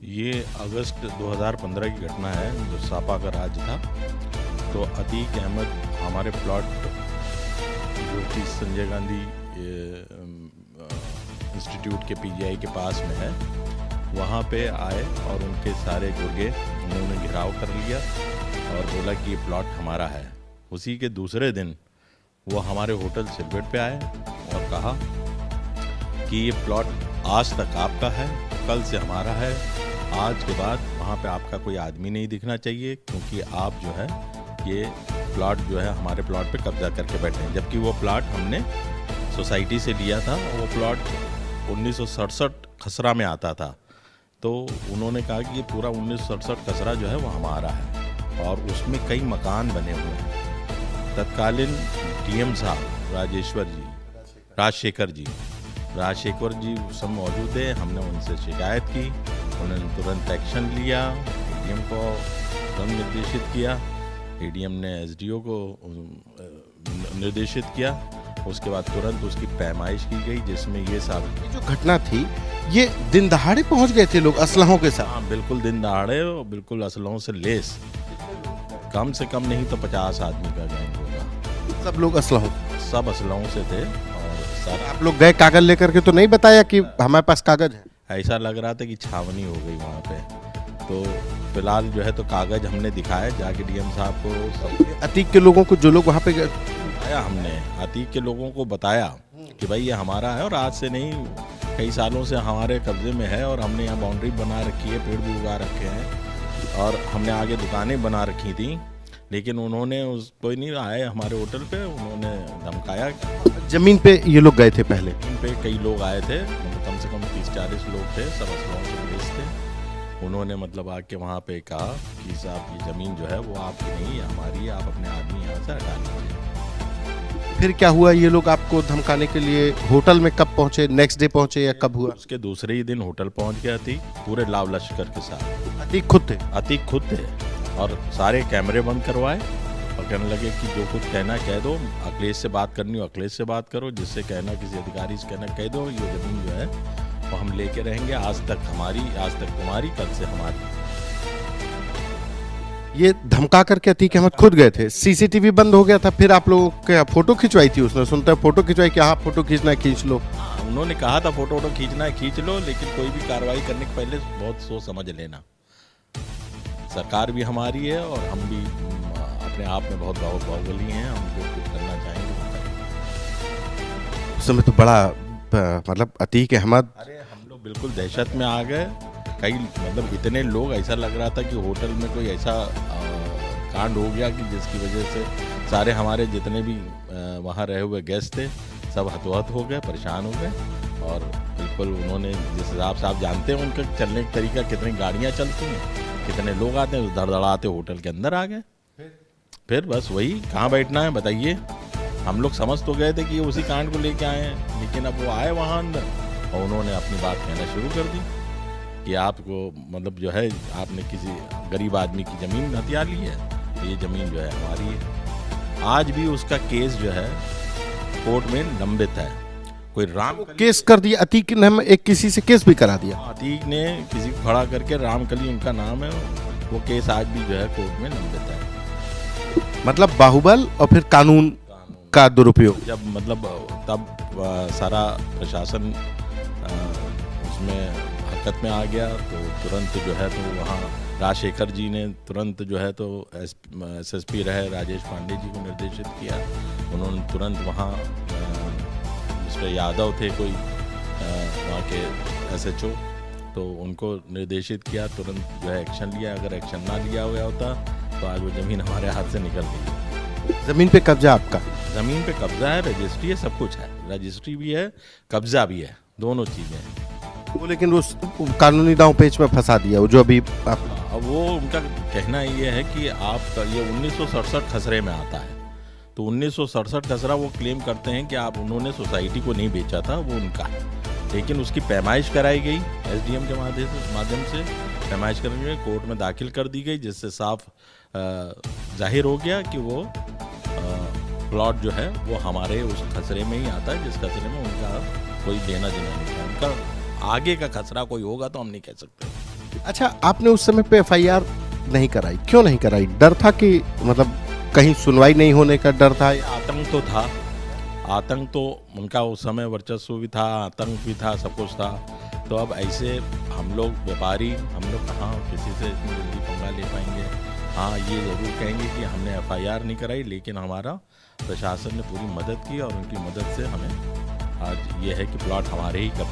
ये अगस्त 2015 की घटना है जो सापा का राज्य था। तो अतीक अहमद हमारे प्लॉट जो कि संजय गांधी इंस्टीट्यूट के पीजीआई के पास में है, वहाँ पे आए और उनके सारे गुर्गे उन्होंने घिराव कर लिया और बोला कि ये प्लॉट हमारा है। उसी के दूसरे दिन वो हमारे होटल सिलवेट पे आए और कहा कि ये प्लॉट आज तक आपका है, कल से हमारा है, आज के बाद वहाँ पे आपका कोई आदमी नहीं दिखना चाहिए क्योंककि आप जो है ये प्लॉट जो है हमारे प्लॉट पे कब्जा करके बैठे हैं। जबकि वो प्लॉट हमने सोसाइटी से लिया था। वो प्लॉट 1967 खसरा में आता था। तो उन्होंने कहा कि ये पूरा 1967 खसरा जो है वो हमारा है और उसमें कई मकान बने हुए हैं। तत्कालीन डीएम साहब राजशेखर जी उस समय मौजूद है। हमने उनसे शिकायत की, उन्होंने तुरंत एक्शन लिया, एडीएम को तुरंत निर्देशित किया, एडीएम ने एसडीओ को निर्देशित किया। उसके बाद तुरंत उसकी पैमाइश की गई जिसमें ये जो घटना थी ये दिन दहाड़े पहुंच गए थे लोग असलहों के साथ। हाँ, बिल्कुल दिन दहाड़े और बिल्कुल असलहों से लेस, कम से कम नहीं तो 50 आदमी का गैंग होगा। सब लोग असलहों, सब असलहों से थे। और सर आप लोग गए कागज लेकर के तो नहीं बताया कि हमारे पास कागज है? ऐसा लग रहा था कि छावनी हो गई वहाँ पे। तो फिलहाल जो है तो कागज हमने दिखाया जाके डीएम साहब को। अतीक के लोगों को, जो लोग वहाँ पे गए, हमने अतीक के लोगों को बताया कि भाई ये हमारा है और आज से नहीं कई सालों से हमारे कब्जे में है और हमने यहाँ बाउंड्री बना रखी है, पेड़ भी उगा रखे हैं और हमने आगे दुकानें बना रखी थी। लेकिन उन्होंने कोई नहीं आए हमारे होटल पे, उन्होंने धमकाया। जमीन पे ये लोग गए थे पहले? जमीन पे कई लोग आए थे, कम से कम 30-40 लोग थे, सब असलों से लेस थे। उन्होंने मतलब आके वहाँ पे कहा कि साहब ये ज़मीन जो है वो आपकी नहीं है, हमारी है, आप अपने आदमी यहाँ से हटा लीजिए। फिर क्या हुआ? ये लोग आपको धमकाने के लिए होटल में कब पहुंचे? नेक्स्ट डे पहुंचे या कब हुआ? उसके दूसरे ही दिन होटल पहुंच गया थी पूरे लाव लश्कर के साथ। अतीक खुद थे? अतीक खुद थे और सारे कैमरे बंद करवाए और कहने लगे कि जो कुछ कहना कह दो, अखिलेश से बात करनी हो अखिलेश से बात करो, जिससे कहना किसी अधिकारी से कहना कह दो, ये ज़मीन जो है वो हम लेके रहेंगे, आज तक हमारी, आज तक तुम्हारी, कल से हमारी। ये धमका करके अतीक अहमद खुद गए थे। सीसीटीवी बंद हो गया था, फिर आप लोगों के फोटो खिंचवाई थी उसने? सुनता है फोटो खिंचवाई कि हाँ फोटो खींचना है खींच लो। उन्होंने कहा था फोटो खींचना है खींच लो, लेकिन कोई भी कार्रवाई करने के पहले बहुत सोच समझ लेना। सरकार भी हमारी है और हम भी अपने आप में बहुत बाहुबली हैं, हम जो कुछ करना चाहेंगे वो करेंगे। उस समय तो बड़ा मतलब अतीक अहमद, अरे हम लोग बिल्कुल दहशत में आ गए। कई मतलब इतने लोग, ऐसा लग रहा था कि होटल में कोई ऐसा कांड हो गया कि जिसकी वजह से सारे हमारे जितने भी वहाँ रहे हुए गेस्ट थे सब हतोहत हो गए, परेशान हो गए। और बिल्कुल उन्होंने जिस हिसाब से आप जानते हैं उनका चलने का तरीका, कितनी गाड़ियाँ चलती हैं, कितने लोग आते हैं, धड़धड़ाते होटल के अंदर आ गए। फिर बस वही, कहाँ बैठना है बताइए। हम लोग समझ तो गए थे कि ये उसी कांड को लेके आए हैं, लेकिन अब वो आए वहाँ अंदर और उन्होंने अपनी बात कहना शुरू कर दी कि आपको मतलब जो है आपने किसी गरीब आदमी की ज़मीन हथिया ली है, ये ज़मीन जो है हमारी है। आज भी उसका केस जो है कोर्ट में लंबित है। कोई केस कर दिया अतीक ने, एक किसी से केस भी करा दिया। अतीक ने किसी को खड़ा करके, रामकली उनका नाम है, वो केस आज भी जो है कोर्ट में लंबित है। मतलब बाहुबल और फिर कानून का दुरुपयोग। जब मतलब तब सारा प्रशासन उसमें हरकत में आ गया तो तुरंत जो है तो वहाँ राजशेखर जी ने तुरंत जो है तो एसएसपी रहे राजेश पांडे जी को निर्देशित किया। उन्होंने तुरंत वहाँ मिस्टर यादव थे कोई वहाँ के एसएचओ, तो उनको निर्देशित किया, तुरंत जो है एक्शन लिया। अगर एक्शन ना लिया गया होता तो आज वो ज़मीन हमारे हाथ से निकल गई। ज़मीन पे कब्जा आपका? ज़मीन पे कब्जा है, रजिस्ट्री है, सब कुछ है, रजिस्ट्री भी है, कब्जा भी है, दोनों चीज़ें हैं। वो लेकिन उस कानूनी दांव पेच में फंसा दिया वो जो अभी अब वो उनका कहना ये है कि आपका ये 1967 खसरे में आता है। तो 1967 खसरा वो क्लेम करते हैं कि आप उन्होंने सोसाइटी को नहीं बेचा था, वो उनका है। लेकिन उसकी पैमाइश कराई गई एसडीएम के माध्यम से पैमाइश करके कोर्ट में दाखिल कर दी गई, जिससे साफ जाहिर हो गया कि वो प्लॉट जो है वो हमारे उस खसरे में ही आता है, जिस खसरे में उनका कोई देना देना नहीं था। उनका आगे का खसरा कोई होगा तो हम नहीं कह सकते। अच्छा, आपने उस समय पे एफआईआर नहीं कराई, क्यों नहीं कराई? डर था कि मतलब कहीं सुनवाई नहीं होने का डर था? आतंक तो था, आतंक तो उनका उस समय वर्चस्व भी था, आतंक भी था, सब कुछ था। तो अब ऐसे हम लोग व्यापारी, हम लोग कहाँ किसी से इतनी जल्दी पंगा ले पाएंगे। हाँ, ये ज़रूर कहेंगे कि हमने एफआईआर नहीं कराई, लेकिन हमारा प्रशासन ने पूरी मदद की और उनकी मदद से हमें आज ये है कि प्लॉट हमारे ही कब्जे